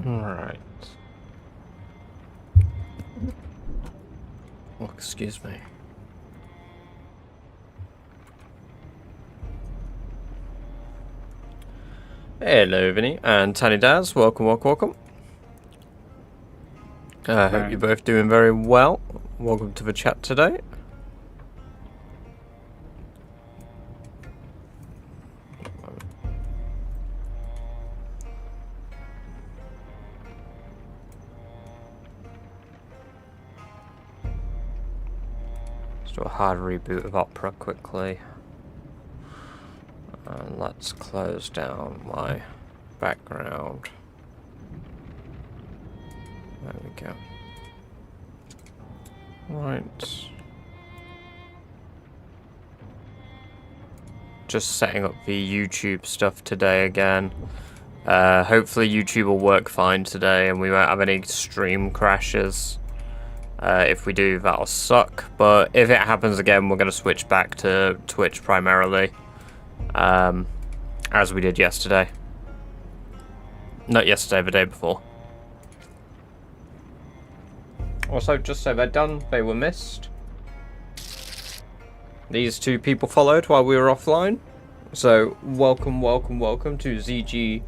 Alright. Oh, excuse me. Hello, Vinny and Tiny Daz. Welcome. I hope you're both doing very well. Welcome to the chat today. Let's do a hard reboot of Opera quickly. And let's close down my background. There we go. Right. Just setting up the YouTube stuff today again. Hopefully YouTube will work fine today and we won't have any stream crashes. If we do, that'll suck. But if it happens again, we're going to switch back to Twitch primarily. As we did yesterday. Not yesterday, the day before. Also, just so they're done, they were missed. These two people followed while we were offline. So, welcome to ZGWN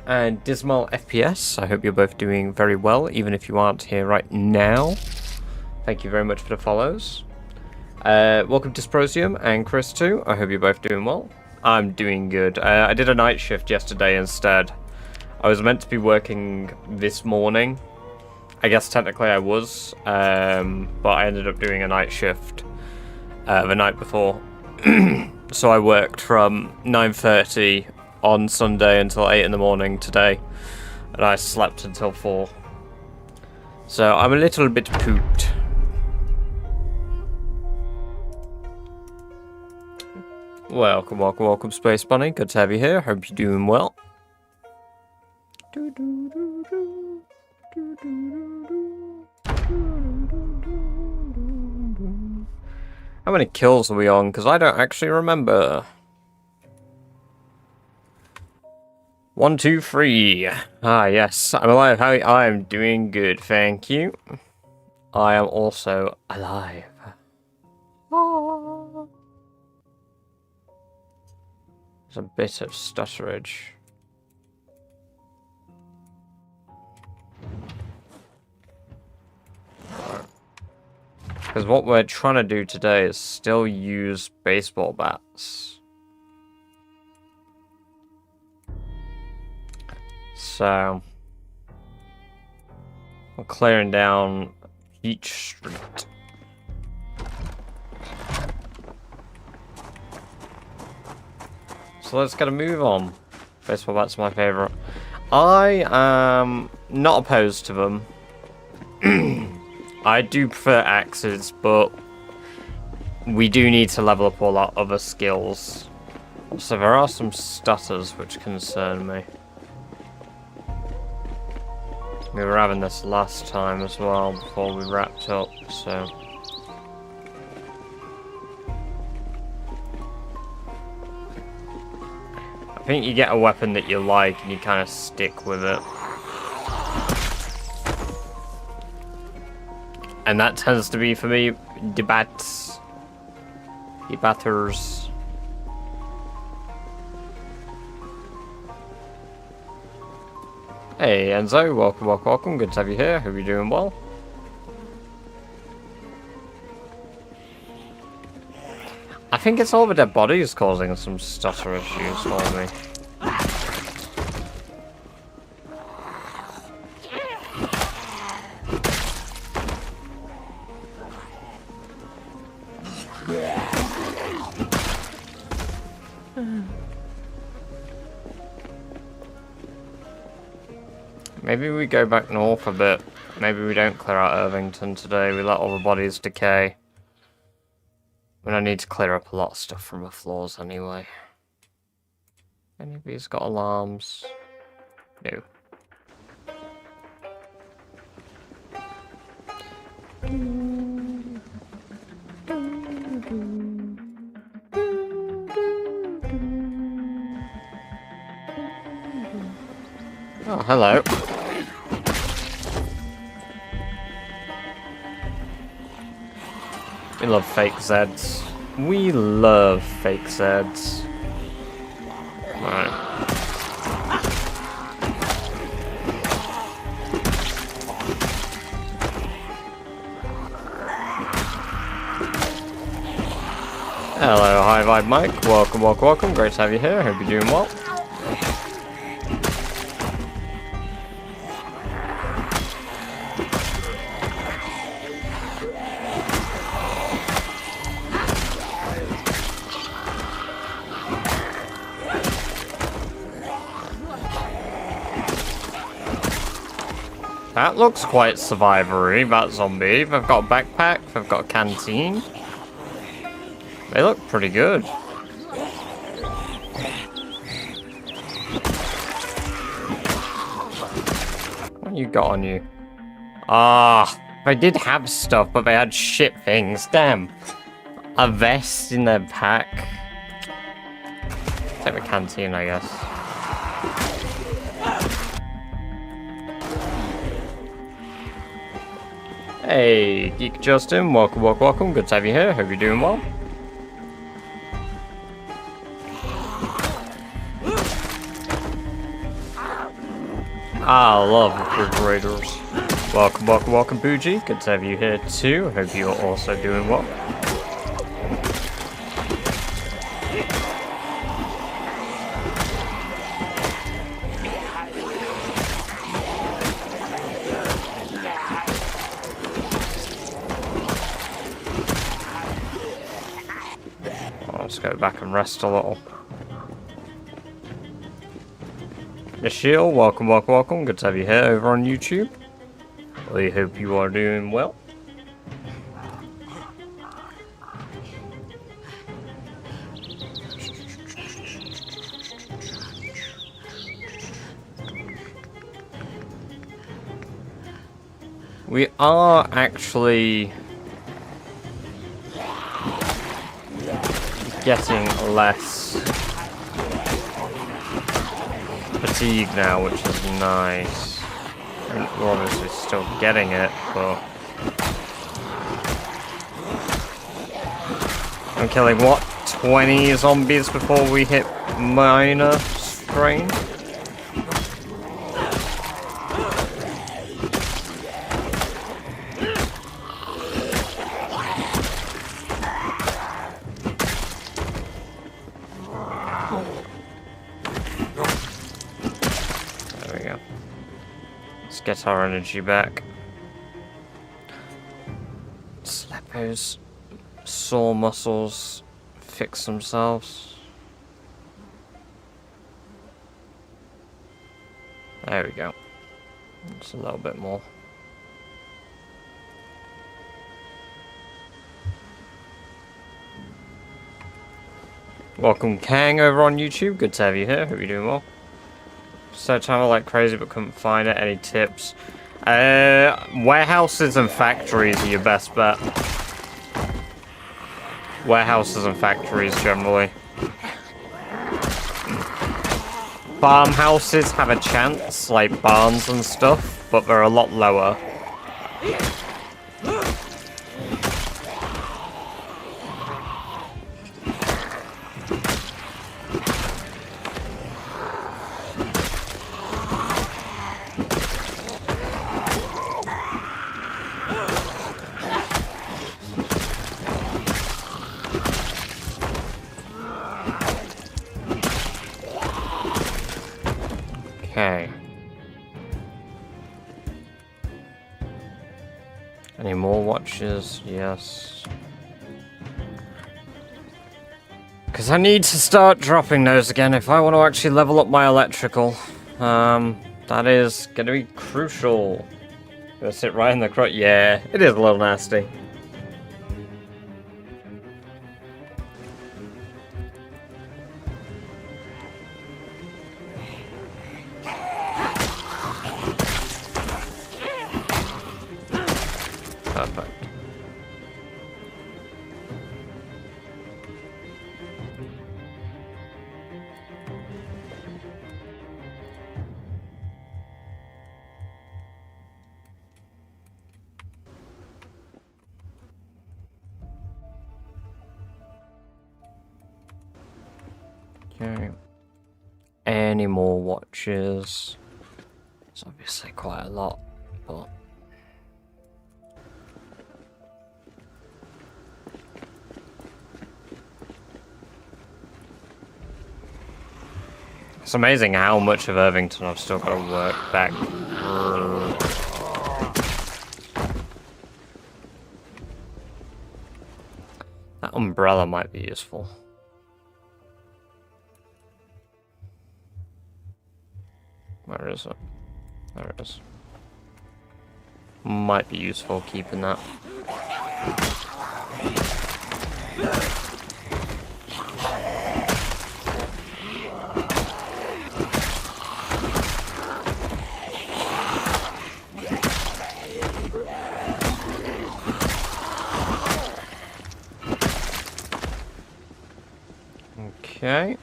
and Dismal FPS. I hope you're both doing very well, even if you aren't here right now. Thank you very much for the follows. Welcome to Sprosium and Chris too. I hope you're both doing well. I'm doing good. I did a night shift yesterday instead. I was meant to be working this morning. I guess technically I was, but I ended up doing a night shift the night before. So I worked from 9:30 on Sunday until 8 in the morning today, and I slept until 4. So I'm a little bit pooped. Welcome, Space Bunny. Good to have you here. Hope you're doing well. How many kills are we on? Because I don't actually remember. 1, 2, 3. Ah, yes. I'm alive. I am doing good. Thank you. I am also alive. Oh. There's a bit of stutterage. Because what we're trying to do today is still use baseball bats. So, we're clearing down Peach Street. So let's get a move on. Baseball bats are my favourite. I am not opposed to them. I do prefer axes, but we do need to level up all our other skills. So there are some stutters which concern me. We were having this last time as well before we wrapped up, so... I think you get a weapon that you like and you kind of stick with it. And that tends to be, for me, the bats. The batters. Hey Enzo, welcome. Good to have you here. Hope you're doing well. I think it's all the dead bodies causing some stutter issues for me. Maybe we go back north a bit. Maybe we don't clear out Irvington today. We let all the bodies decay. We don't need to clear up a lot of stuff from the floors anyway. Any of these got alarms? No. Oh, hello. We love fake Zeds. We love fake Zeds. Right. Hello, High Vibe Mike. Welcome, welcome, welcome. Great to have you here. Hope you're doing well. That looks quite survivory, that zombie. They've got a backpack, they've got a canteen. They look pretty good. What you got on you? Ah, they did have stuff, but they had shit things. Damn. A vest in their pack. Take the canteen, I guess. Hey, Geek Justin, welcome, welcome, welcome. Good to have you here. Hope you're doing well. I love refrigerators. Welcome, welcome, welcome, Bougie. Good to have you here too. Hope you're also doing well. Let's go back and rest a little. Shield, welcome, welcome, welcome. Good to have you here over on YouTube. We hope you are doing well. We are actually getting less fatigue now, which is nice. I mean, we're obviously still getting it, but I'm killing what, 20 zombies before we hit minor strain? Get our energy back. Just let those sore muscles fix themselves. There we go. Just a little bit more. Welcome Kang over on YouTube. Good to have you here. Hope you're doing well. Search ammo like crazy but couldn't find it. Any tips? Warehouses and factories are your best bet. Warehouses and factories generally. Farmhouses have a chance, like barns and stuff, but they're a lot lower. Okay. Any more watches? Yes. Because I need to start dropping those again if I want to actually level up my electrical. That is going to be crucial. Gonna sit right in the crotch. Yeah, it is a little nasty. Perfect. Okay. Any more watches? It's obviously quite a lot, but... It's amazing how much of Irvington I've still got to work back. That umbrella might be useful. Where is it? There it is. Might be useful keeping that. Okay.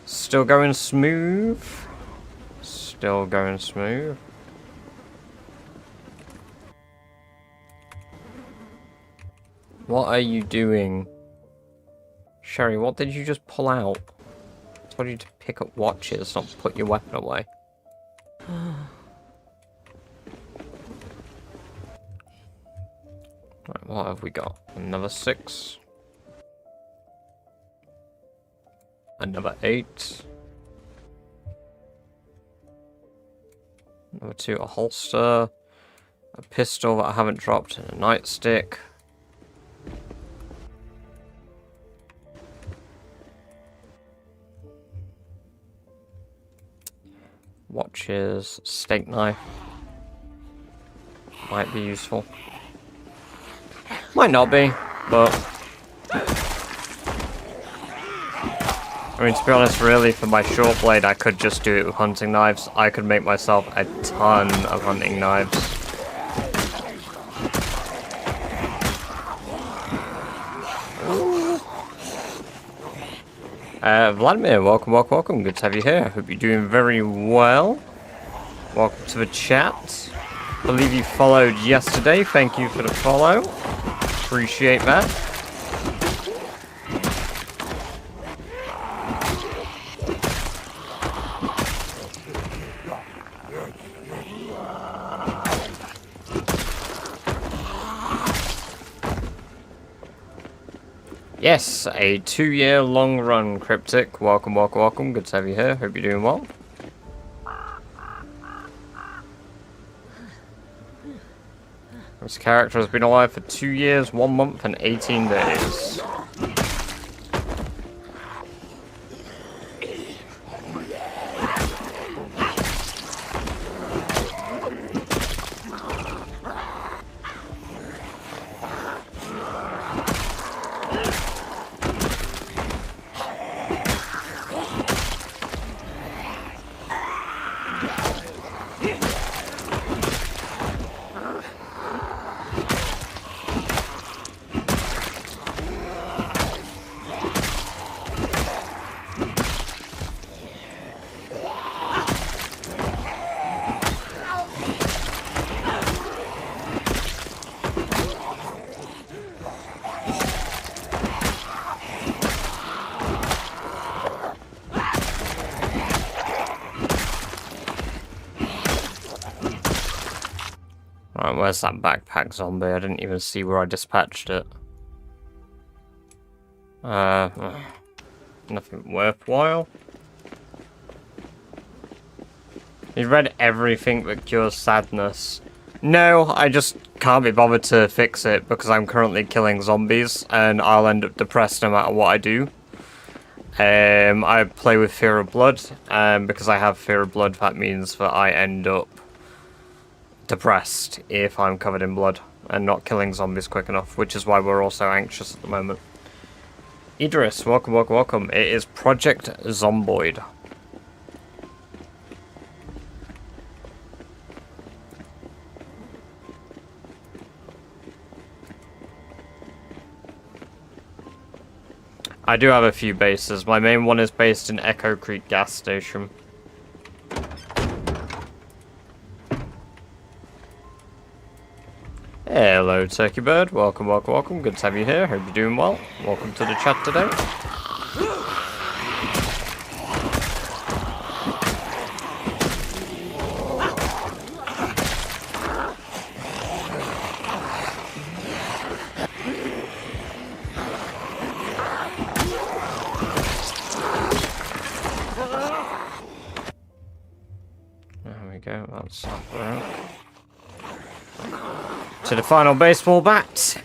Still going smooth. Still going smooth. What are you doing? Sherry, what did you just pull out? I told you to pick up watches, not put your weapon away. Right, what have we got? Another 6. Another 8. Number 2, a holster, a pistol that I haven't dropped, and a nightstick. Watches, steak knife. Might be useful. Might not be, but... I mean, to be honest, really, for my short blade, I could just do it with hunting knives. I could make myself a ton of hunting knives. Vladimir, welcome, welcome, welcome. Good to have you here. I hope you're doing very well. Welcome to the chat. I believe you followed yesterday. Thank you for the follow. Appreciate that. Yes, a 2-year long run, Cryptic. Welcome, welcome, welcome. Good to have you here. Hope you're doing well. This character has been alive for 2 years, 1 month, and 18 days. Right, where's that backpack zombie? I didn't even see where I dispatched it. Nothing worthwhile. You read everything that cures sadness. No, I just can't be bothered to fix it because I'm currently killing zombies and I'll end up depressed no matter what I do. I play with Fear of Blood, because I have Fear of Blood, that means that I end up depressed if I'm covered in blood and not killing zombies quick enough, which is why we're all so anxious at the moment. Idris, welcome, welcome, welcome. It is Project Zomboid. I do have a few bases. My main one is based in Echo Creek gas station. Hello, Turkey Bird. Welcome, welcome, welcome. Good to have you here. Hope you're doing well. Welcome to the chat today. There we go. That's right. To the final baseball bat.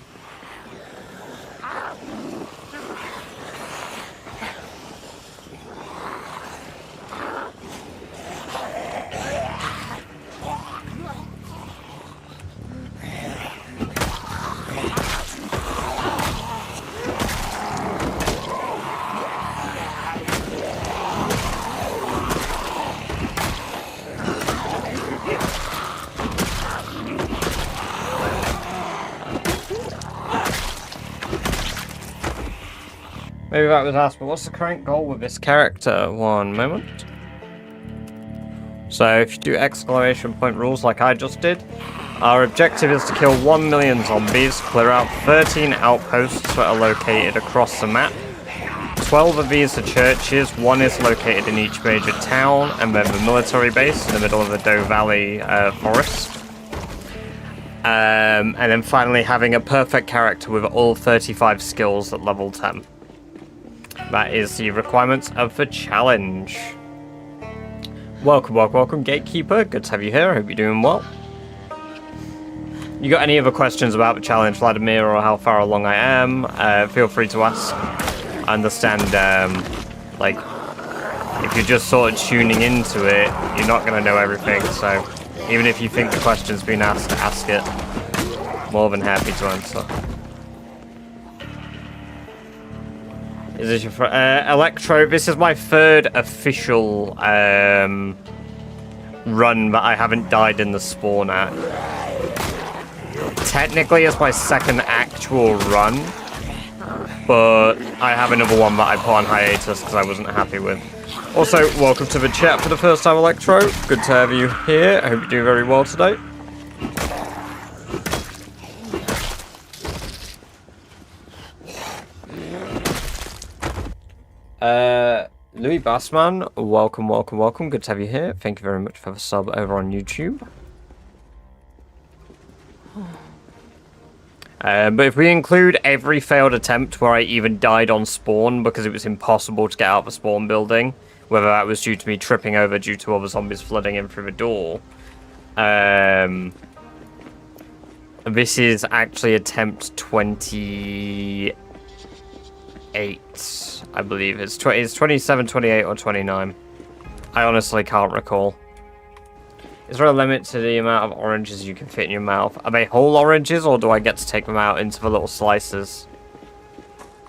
Maybe that was asked, but what's the current goal with this character? One moment. So if you do exclamation point rules like I just did, our objective is to kill 1 million zombies, clear out 13 outposts that are located across the map. 12 of these are churches, 1 is located in each major town, and then the military base in the middle of the Doe Valley forest. And then finally having a perfect character with all 35 skills at level 10. That is the requirements of the challenge. Welcome, welcome, welcome, Gatekeeper. Good to have you here. I hope you're doing well. You got any other questions about the challenge, Vladimir, or how far along I am? Feel free to ask. I understand, like, if you're just sort of tuning into it, you're not going to know everything. So even if you think the question's been asked, ask it. More than happy to answer. Is this your Electro? This is my third official run that I haven't died in the spawn at. Technically, it's my second actual run, but I have another one that I put on hiatus because I wasn't happy with. Also, welcome to the chat for the first time, Electro. Good to have you here. I hope you do very well today. Louis Bassman, welcome, welcome, welcome. Good to have you here. Thank you very much for the sub over on YouTube. But if we include every failed attempt where I even died on spawn because it was impossible to get out of the spawn building, whether that was due to me tripping over due to other zombies flooding in through the door, this is actually attempt 28. I believe it's 27, 28, or 29. I honestly can't recall. Is there a limit to the amount of oranges you can fit in your mouth? Are they whole oranges, or do I get to take them out into the little slices?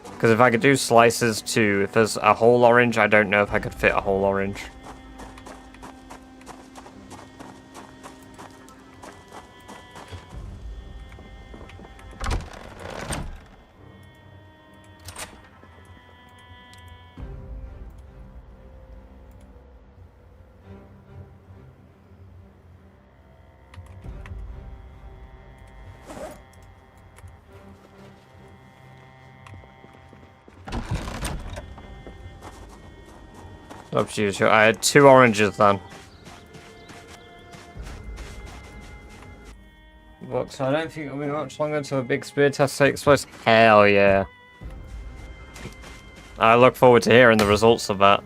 Because if I could do slices too, if there's a whole orange, I don't know if I could fit a whole orange. Up to you. Sure. I had 2 oranges then. But so I don't think it'll be much longer until a big spear test takes place. Hell yeah. I look forward to hearing the results of that.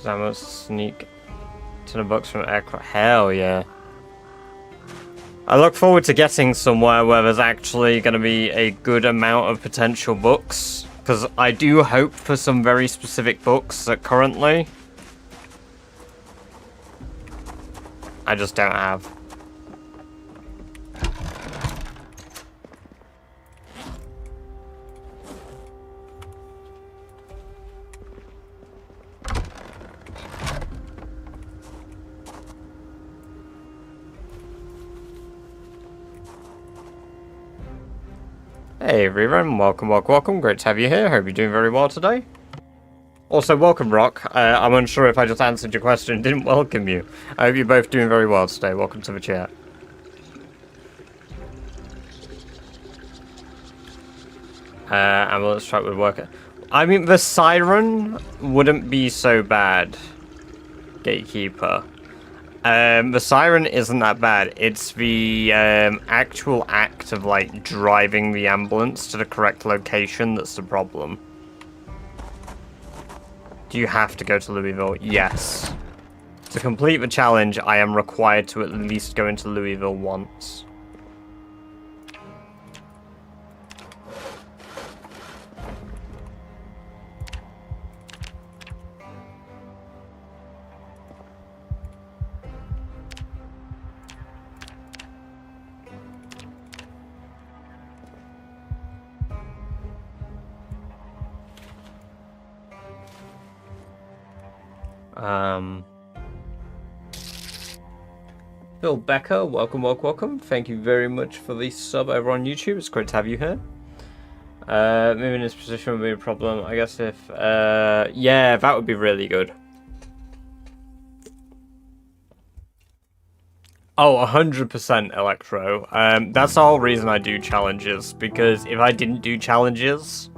Zamo sneak $10 from aircraft. Hell yeah. I look forward to getting somewhere where there's actually going to be a good amount of potential books. Because I do hope for some very specific books that currently I just don't have. Hey everyone, welcome. Great to have you here. Hope you're doing very well today. Also, welcome Rock. I'm unsure if I just answered your question and didn't welcome you. I hope you're both doing very well today. Welcome to the chat. And let's try with worker. I mean, the siren wouldn't be so bad. Gatekeeper. The siren isn't that bad. It's the actual act of like driving the ambulance to the correct location that's the problem. Do you have to go to Louisville? Yes. To complete the challenge, I am required to at least go into Louisville once. Phil Becker, welcome. Thank you very much for the sub over on YouTube. It's great to have you here. Moving this position would be a problem. I guess if, yeah, that would be really good. Oh, 100% Electro. That's the whole reason I do challenges, because if I didn't do challenges,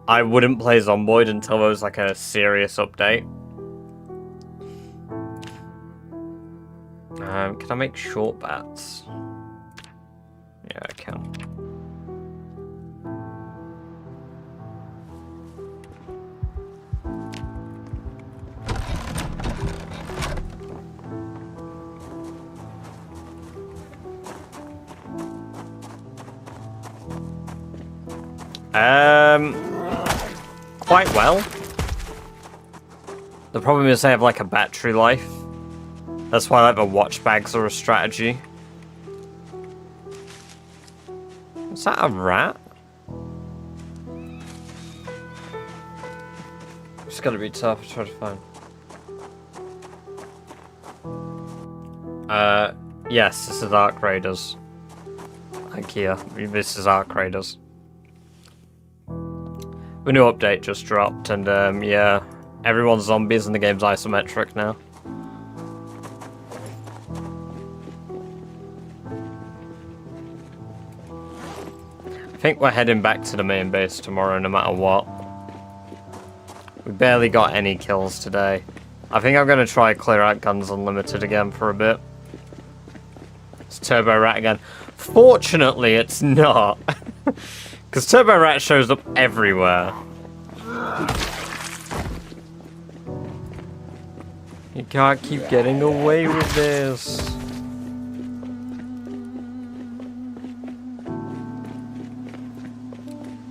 I wouldn't play Zomboid until there was like a serious update. Can I make short bats? Yeah, I can. Quite well. The problem is they have like a battery life. That's why like the watch bags are a strategy. Is that a rat? It's gotta be tough to try to find. Yes, this is Arc Raiders. IKEA. This is Arc Raiders. The new update just dropped, and yeah, everyone's zombies and the game's isometric now. I think we're heading back to the main base tomorrow, no matter what. We barely got any kills today. I think I'm going to try clear out Guns Unlimited again for a bit. It's Turbo Rat again. Fortunately, it's not. Because Turbo Rat shows up everywhere. You can't keep getting away with this.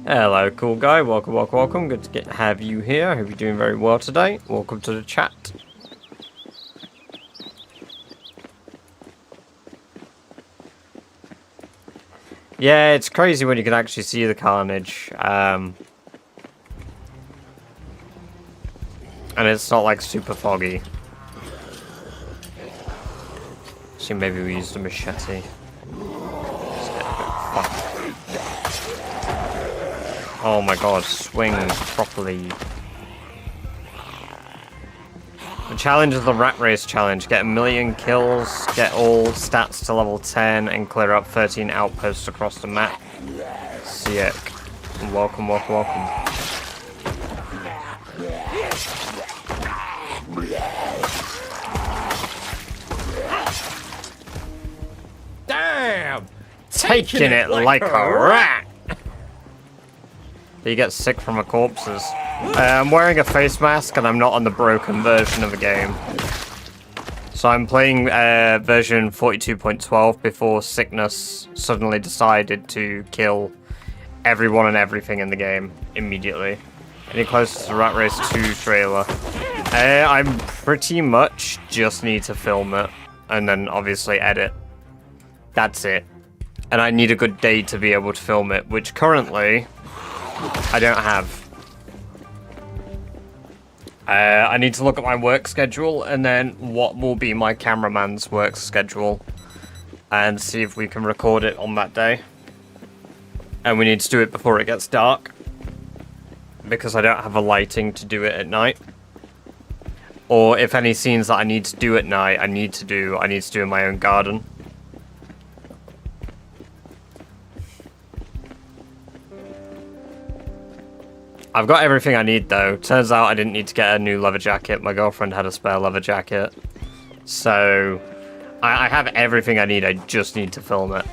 Hello, cool guy. Welcome. Good to have you here. I hope you're doing very well today. Welcome to the chat. Yeah, it's crazy when you can actually see the carnage. And it's not like super foggy. So maybe we used a machete. Oh my god, swing properly. The challenge is the Rat Race challenge. Get 1 million kills, get all stats to level 10, and clear up 13 outposts across the map. Sick. Welcome. Damn! Taking it like a rat! Do you get sick from the corpses? I'm wearing a face mask and I'm not on the broken version of the game. So I'm playing version 42.12 before Sickness suddenly decided to kill everyone and everything in the game immediately. Any closer to Rat Race 2 trailer? I'm pretty much just need to film it and then obviously edit. That's it. And I need a good day to be able to film it, which currently I don't have. I need to look at my work schedule and then what will be my cameraman's work schedule and see if we can record it on that day. And we need to do it before it gets dark because I don't have a lighting to do it at night. Or if any scenes that I need to do at night, I need to do in my own garden. I've got everything I need though. Turns out I didn't need to get a new leather jacket. My girlfriend had a spare leather jacket. So I have everything I need. I just need to film it.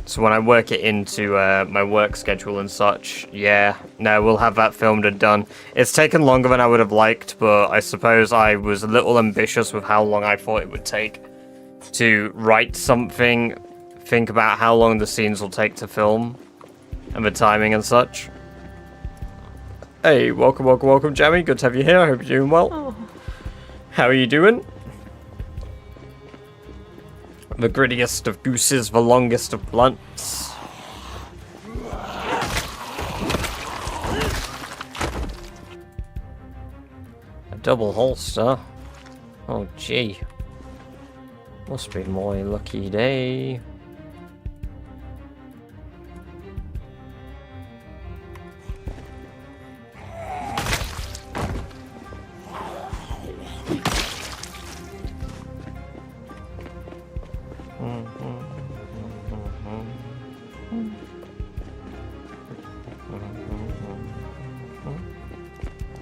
So when I work it into my work schedule and such, yeah, no, we'll have that filmed and done. It's taken longer than I would have liked, but I suppose I was a little ambitious with how long I thought it would take to write something, think about how long the scenes will take to film, and the timing and such. Hey, welcome, Jamie. Good to have you here. I hope you're doing well. Oh. How are you doing? The grittiest of gooses, the longest of blunts. A double holster? Oh, gee. Must be my lucky day.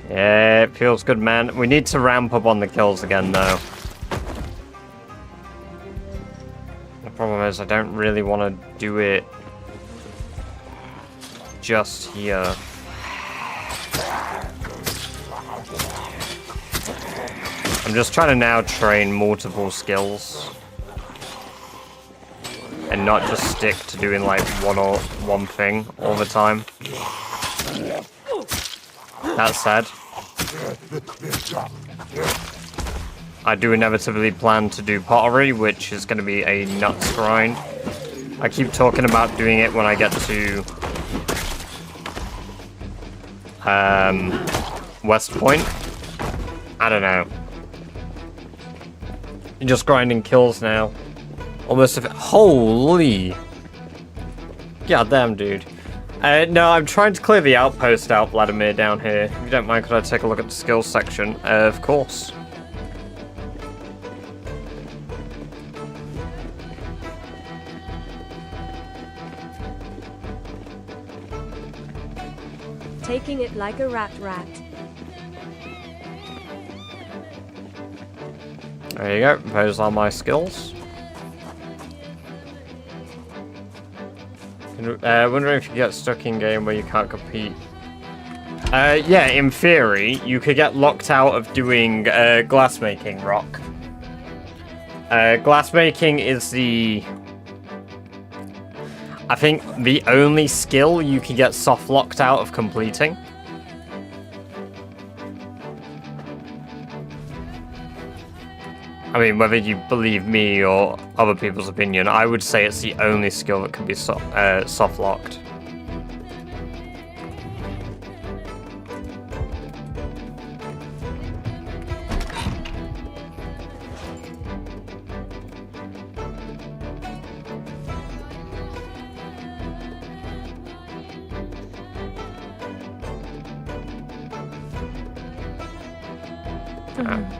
Yeah, it feels good, man. We need to ramp up on the kills again, though. The problem is I don't really want to do it just here. I'm just trying to now train multiple skills. And not just stick to doing like one thing all the time. That said, I do inevitably plan to do pottery, which is going to be a nuts grind. I keep talking about doing it when I get to West Point. I don't know. You're just grinding kills now. Almost if it, holy. Goddamn, dude. No, I'm trying to clear the outpost out, Vladimir, down here. If you don't mind, could I take a look at the skills section? Of course. Taking it like a rat. There you go. Those are my skills. Wondering if you get stuck in game where you can't compete. Yeah, in theory, you could get locked out of doing glassmaking, Rock. Glassmaking is I think the only skill you can get soft locked out of completing. I mean, whether you believe me or other people's opinion, I would say it's the only skill that can be soft locked.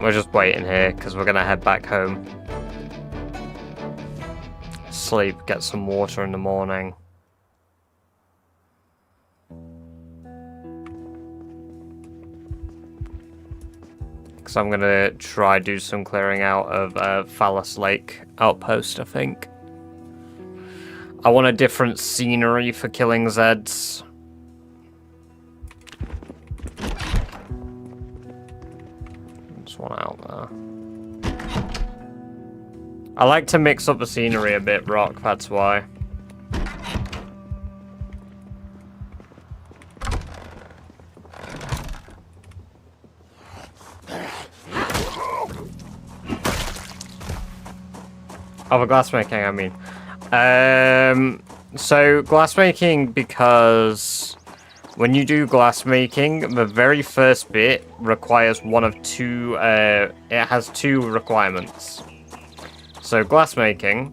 We're just waiting here because we're gonna head back home. Sleep, get some water in the morning. Because I'm gonna try do some clearing out of Phallus Lake Outpost, I think. I want a different scenery for killing Zeds. There's one out there. I like to mix up the scenery a bit, Rock, that's why. Oh, for glassmaking, I mean. So glassmaking, because when you do glassmaking, the very first bit requires one of two, it has two requirements. So glassmaking,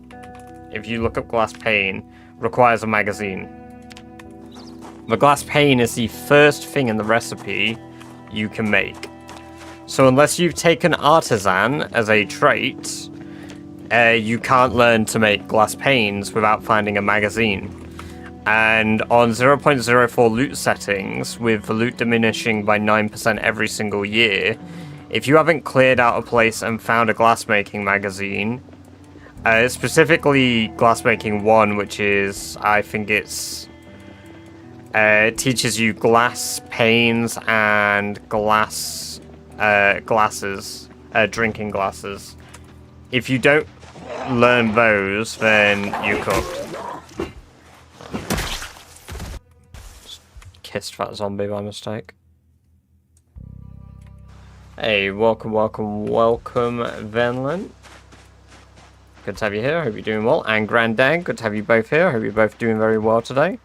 if you look up glass pane, requires a magazine. The glass pane is the first thing in the recipe you can make. So unless you've taken artisan as a trait, you can't learn to make glass panes without finding a magazine. And on 0.04 loot settings, with the loot diminishing by 9% every single year, if you haven't cleared out a place and found a glassmaking magazine, specifically glassmaking 1, which is, I think it's, teaches you glass panes and glass glasses, drinking glasses. If you don't learn those, then you're cooked. Just kissed that zombie by mistake. Hey, welcome, Venlin. Good to have you here, hope you're doing well. And Grandad, good to have you both here, hope you're both doing very well today.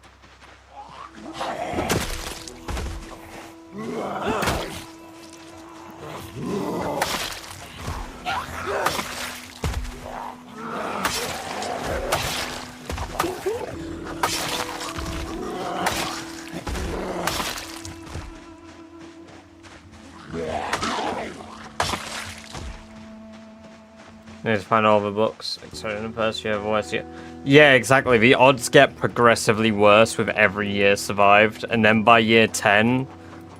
Need to find all the books. Except in the first year, otherwise, yeah, exactly. The odds get progressively worse with every year survived, and then by year 10,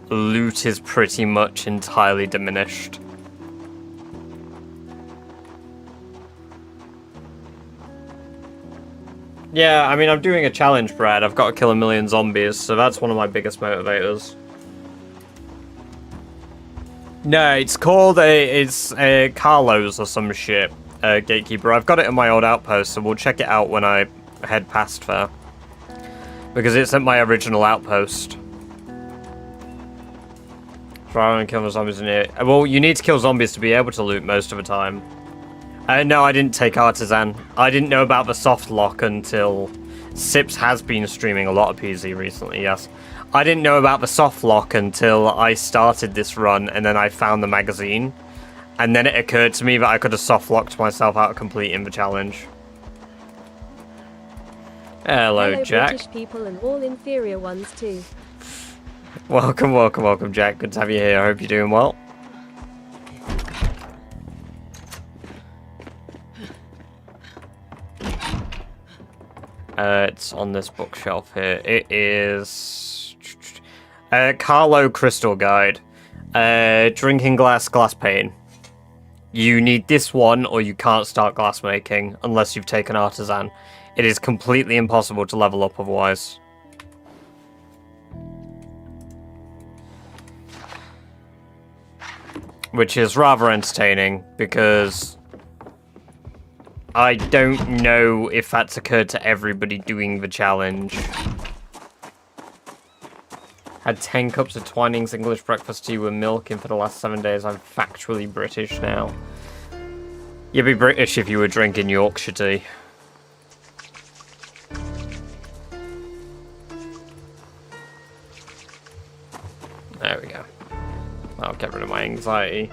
loot is pretty much entirely diminished. Yeah, I mean, I'm doing a challenge, Brad. I've got to kill 1 million zombies, so that's one of my biggest motivators. No, it's called it's Carlos or some shit, Gatekeeper. I've got it in my old outpost, so we'll check it out when I head past there. Because it's at my original outpost. Try and kill the zombies in here. Well, you need to kill zombies to be able to loot most of the time. No, I didn't take Artisan. I didn't know about the soft lock until... Sips has been streaming a lot of PZ recently, yes. I didn't know about the soft lock until I started this run, and then I found the magazine. And then it occurred to me that I could have soft locked myself out of completing the challenge. Hello, Jack. British people and all inferior ones too. Welcome, Jack. Good to have you here. I hope you're doing well. It's on this bookshelf here. It is... Carlo Crystal Guide. Drinking glass pane. You need this one or you can't start glass making unless you've taken Artisan. It is completely impossible to level up otherwise. Which is rather entertaining because... I don't know if that's occurred to everybody doing the challenge. Had 10 cups of Twinings English breakfast tea with milk in for the last 7 days. I'm factually British now. You'd be British if you were drinking Yorkshire tea. There we go. I'll get rid of my anxiety.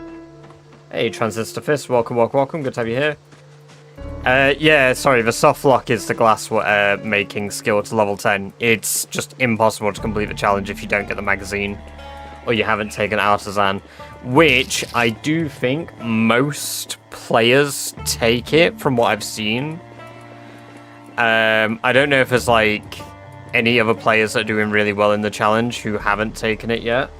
Hey, Transistor Fist, welcome. Good to have you here. Yeah, sorry, the soft lock is the glass making skill to level 10. It's just impossible to complete the challenge if you don't get the magazine, or you haven't taken Artisan, which I do think most players take it from what I've seen. I don't know if there's like any other players that are doing really well in the challenge who haven't taken it yet.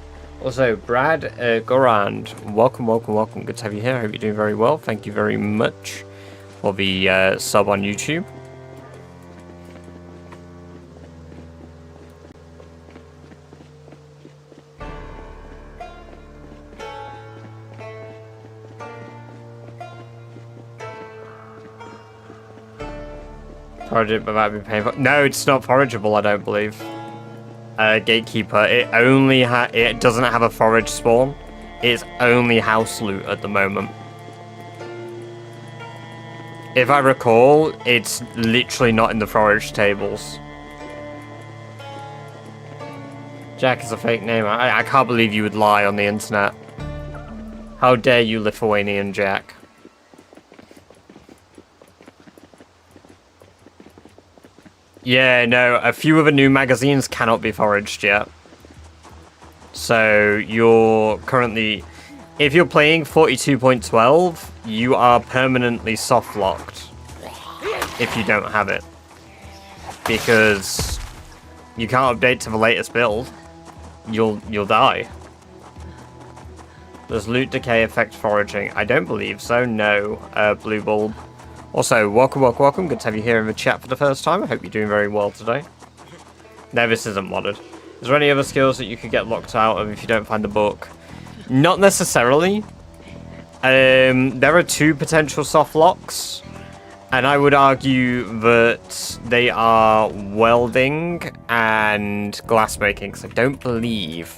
Also, Brad Gorand, welcome. Good to have you here. I hope you're doing very well. Thank you very much for the sub on YouTube. Forage it, but that'd be painful. No, it's not forageable, I don't believe. Gatekeeper, it doesn't have a forage spawn. It's only house loot at the moment. If I recall, it's literally not in the forage tables. Jack is a fake name. I can't believe you would lie on the internet. How dare you, Lithuanian Jack? Yeah, no, a few of the new magazines cannot be foraged yet. So you're currently... If you're playing 42.12, you are permanently soft-locked if you don't have it. Because you can't update to the latest build. You'll die. Does loot decay affect foraging? I don't believe so, no. Blue bulb. Also, welcome. Good to have you here in the chat for the first time. I hope you're doing very well today. No, this isn't modded. Is there any other skills that you could get locked out of if you don't find the book? Not necessarily. There are 2 potential soft locks. And I would argue that they are welding and glassmaking, because I don't believe...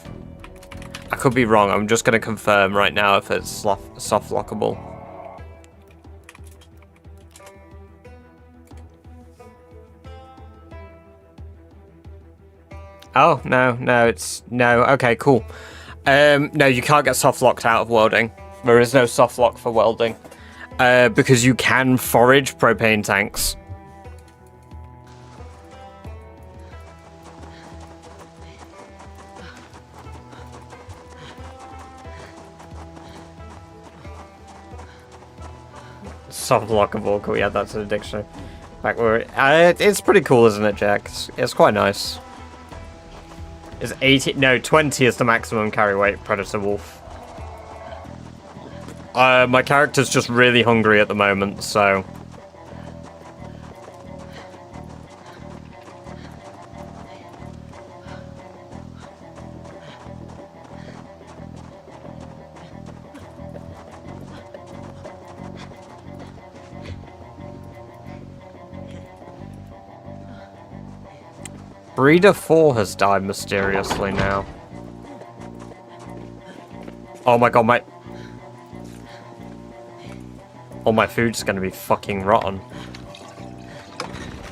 I could be wrong, I'm just going to confirm right now if it's soft lockable. Oh, no, it's... No, okay, cool. No, you can't get soft locked out of welding. There is no soft lock for welding. Because you can forage propane tanks. Soft lockable, can we add that to the dictionary? Back where it's pretty cool, isn't it, Jack? It's quite nice. Is 80? No, 20 is the maximum carry weight Predator Wolf. My character's just really hungry at the moment, so... Breeder 4 has died mysteriously now. Oh my god, all my food's gonna be fucking rotten.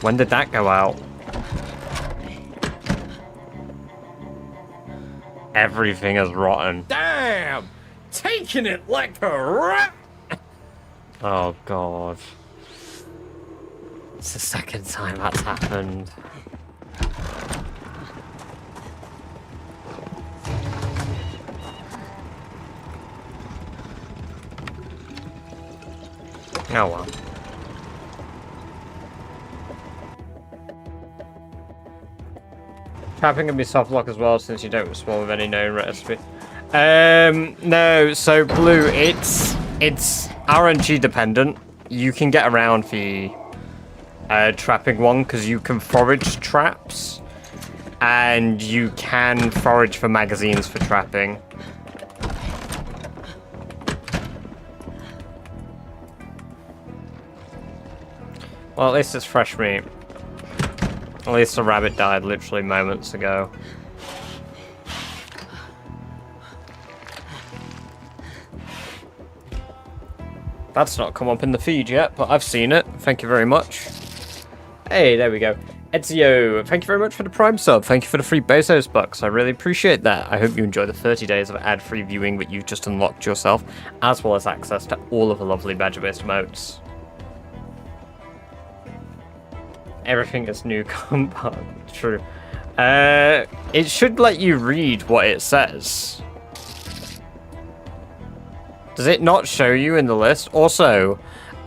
When did that go out? Everything is rotten. Damn! Taking it like a rat! Oh god. It's the second time that's happened. Oh well. Trapping can be soft lock as well since you don't spawn with any known recipe. No, so Blue, it's RNG dependent. You can get around the trapping one because you can forage traps and you can forage for magazines for trapping. Well, at least it's fresh meat. At least the rabbit died literally moments ago. That's not come up in the feed yet, but I've seen it. Thank you very much. Hey, there we go. Ezio, thank you very much for the Prime sub. Thank you for the free Bezos bucks. I really appreciate that. I hope you enjoy the 30 days of ad-free viewing that you've just unlocked yourself, as well as access to all of the lovely badger-based emotes. Everything is new compound. True. It should let you read what it says. Does it not show you in the list? Also,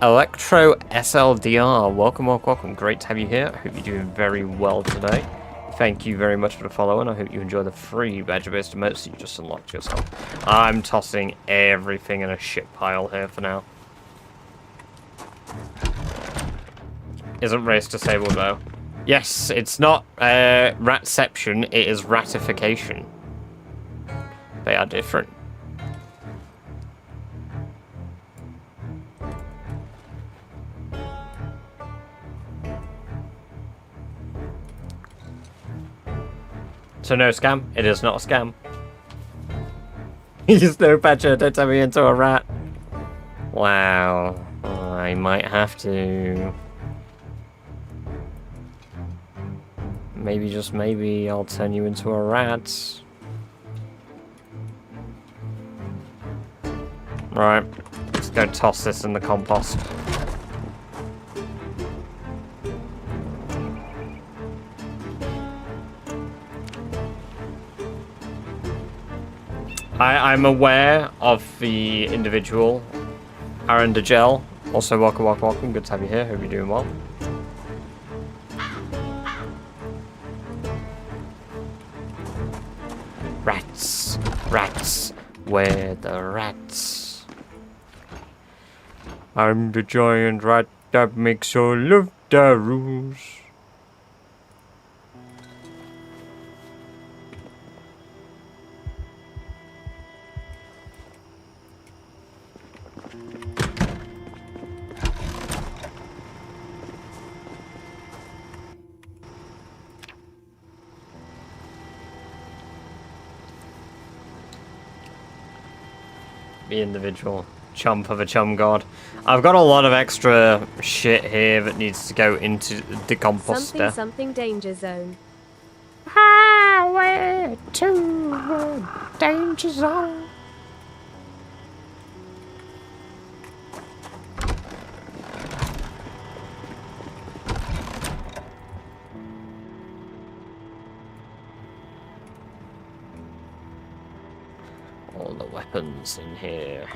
Electro SLDR, welcome. Great to have you here. I hope you're doing very well today. Thank you very much for the follow, and I hope you enjoy the free badger-based emotes that you just unlocked yourself. I'm tossing everything in a shit pile here for now. Isn't race disabled though? Yes, it's not ratception, it is ratification. They are different. So no scam. It is not a scam. He's no badger. Don't turn me into a rat. Wow. I might have to. Maybe, just maybe, I'll turn you into a rat. Right. Let's go toss this in the compost. I'm aware of the individual. Aaron DeGel. Also, welcome, welcome, welcome. Good to have you here. Hope you're doing well. Rats. Rats. Where the rats? I'm the giant rat that makes all of the rules. The individual chump of a chum god. I've got a lot of extra shit here that needs to go into the composter. Something danger zone. Highway to the danger zone. All the weapons in here.